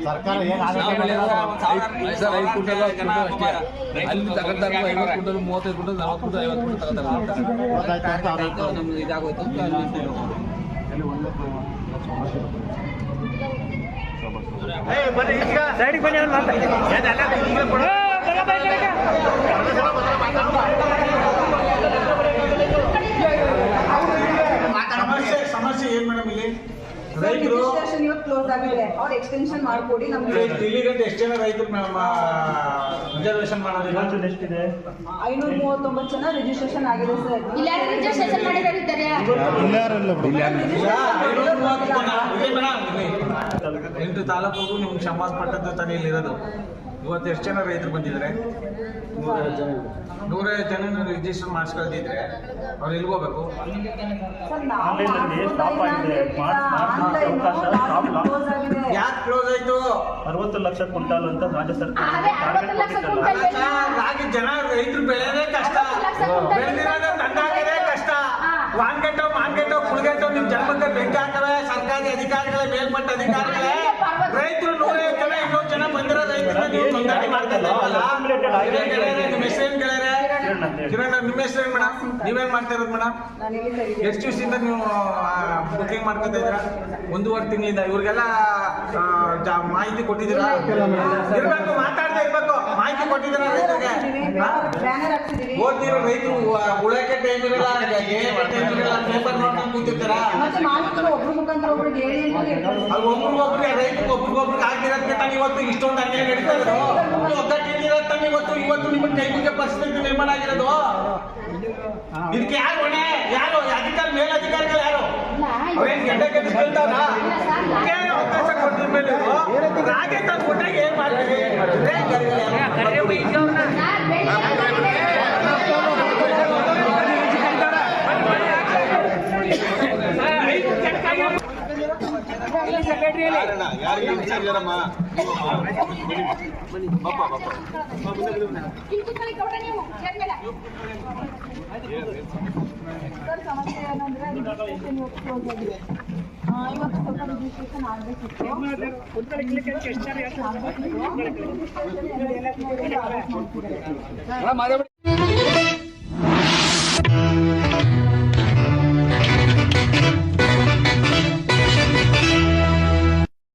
ಸರ್ಕಾರ sir 5 quintal ಅಲ್ಲಿ ತಗೊಂತಾರೆ 50 ಕ್ವಿಂಟಲ್ 35 ಕ್ವಿಂಟಲ್ 40 ಕ್ವಿಂಟಲ್ 50 ಕ್ವಿಂಟಲ್ ತಗೊಂತಾರೆ ನಮ್ದು ಇದಾಗೋಯ್ತು ಸೈಡಿಗೆ ಬನ್ನಿ ಅವ್ನು ಸಮಸ್ಯೆ ಏನ್ ಮೇಡಮ್ ಇಲ್ಲಿ ರೈತರು ಇವತ್ತು ಕ್ಲೋಸ್ ಆಗಿದೆ ಅವ್ರು ಎಕ್ಸ್ಟೆನ್ಷನ್ ಮಾಡ್ಕೊಡಿ ನಮ್ಗೆ ಇಲ್ಲಿಗಂತ ಎಷ್ಟು ಜನ ರೈತರು ರಿಸರ್ವೇಶನ್ ಮಾಡೋದಿಲ್ಲ ಎಷ್ಟಿದೆ 539 ಜನ ರಿಜಿಸ್ಟ್ರೇಷನ್ ಆಗಿದೆ ಸರ್ ರಿಜಿಸ್ಟ್ರೇಷನ್ ಮಾಡಿದ್ದಾರೆ 8 ತಾಲೂಕಿಗೂ ನಿಮ್ಗೆ ಸಂಬಂಧಪಟ್ಟಂತ ತಾನೇ ಇಲ್ಲಿರೋದು ಇವತ್ತು ಎಷ್ಟು ಜನ ರೈತರು ಬಂದಿದ್ದಾರೆ 150 ಜನ ರಿಜಿಸ್ಟರ್ ಮಾಡಿಸ್ಕೊಳ್ತಿದ್ರೆ ಅವ್ರು ಎಲ್ಲಿಗೆ ಹೋಗ್ಬೇಕು ಯಾಕೆ ಕ್ಲೋಸ್ ಆಯ್ತು 60 ಲಕ್ಷ ಕ್ವಿಂಟಾಲ್ ಅಂತ ರಾಜ್ಯ ಸರ್ಕಾರ ರಾಗಿ ಜನ ರೈತರು ಬೆಳೆಯೋದೇ ಕಷ್ಟ ಬೆಳೆದಿರೋದೇ ತಂದಾಕದೇ ಕಷ್ಟ ಮಾನ್ಗೆಟ್ಟೋ ಕುಳ್ಗೆಟ್ಟೋ ನಿಮ್ ಜನ್ಮಕ್ಕೆ ಬೆಂಕಿ ಹಾಕವೆ ಸರ್ಕಾರಿ ಅಧಿಕಾರಿಗಳೇ ಮೇಲ್ಪಟ್ಟ ಅಧಿಕಾರಿಗಳೇ ರೈತರು 150 ಜನ 200 ಜನ ಬಂದಿರೋ ರೈತರನ್ನ ನೀವು ನೋಂದಣಿ ಮಾಡ್ತಾ ನಿಮ್ಮ ಹೆಸರೇನು ಗೆಳೆಯರೆ ಕಿರಣ್ ನಿಮ್ಮ ಹೆಸರೇನು ಮೇಡಮ್ ನೀವೇನ್ ಮಾಡ್ತಾ ಇರೋದು ಮೇಡಮ್ ಎಷ್ಟು ದಿವಸದಿಂದ ನೀವು ಬುಕಿಂಗ್ ಮಾಡ್ಕೊತಾ ಇದ್ದೀರಾ 1.5 ತಿಂಗಳಿಂದ ಇವ್ರಿಗೆಲ್ಲ ಮಾಹಿತಿ ಕೊಟ್ಟಿದ್ದೀರಾ ಇರ್ಬೇಕು ಮಾತಾಡ್ತಾ ಇರ್ಬೇಕು ಮಾಹಿತಿ ಕೊಟ್ಟಿದ್ದೀರಾ ರೈತರಿಗೆ ಓದ್ತಿರೋ ರೈತರು ಉಳಕ್ಕೆ ಟೈಮ್ ಇರಲ್ಲ ಟೈಮ್ ಇರಲ್ಲ ಪೇಪರ್ ನೋಡ್ಕೊಂಡು ಕೂತಿರ್ತಾರ ಅಲ್ಲಿ ಒಬ್ರಿಗೊಬ್ರಿಗೆ ರೈತರು ಒಬ್ರಿಗೊಬ್ರಿಗೆ ಆಗಿರೋದಕ್ಕೆ ತಾನು ಇವತ್ತು ಇಷ್ಟೊಂದು ಅನ್ಯಾಯ ನಡೀತಾ ಇರೋದು ಒಗ್ಗಟ್ಟಿರೋ ತಾನು ಇವತ್ತು ನಿಮ್ಮ ಕೈ ಮುಗಿಯ ಪರಿಸ್ಥಿತಿ ನಿರ್ಮಾಣ ಆಗಿರೋದು ಇದಕ್ಕೆ ಯಾರು ಹೊಣೆ ಯಾರು ಅಧಿಕಾರಿ ಮೇಲಧಿಕಾರಿಗಳು ಯಾರು ಅವ್ರೇನು ಗಡ್ಡೆ ಕಟ್ಟಿಸ್ಕೊಳ್ತಾವ್ರ ಅವಕಾಶ ಕೊಟ್ಟಿದ ಮೇಲೆ ರಾಗಿ ತಂದು ಕೊಟ್ಟಾಗ ಏನ್ ಮಾಡ್ತೀವಿ ಸಮಸ್ಯೆ ಏನಂದ್ರೆ ರಿಜಿಸ್ಟ್ರೇಷನ್ ಇವತ್ತು ಕ್ಲೋಸ್ ಆಗಿದೆ ಇವತ್ತು ಸ್ವಲ್ಪ ರಿಜಿಸ್ಟ್ರೇಷನ್ ಆಗಬೇಕಿತ್ತು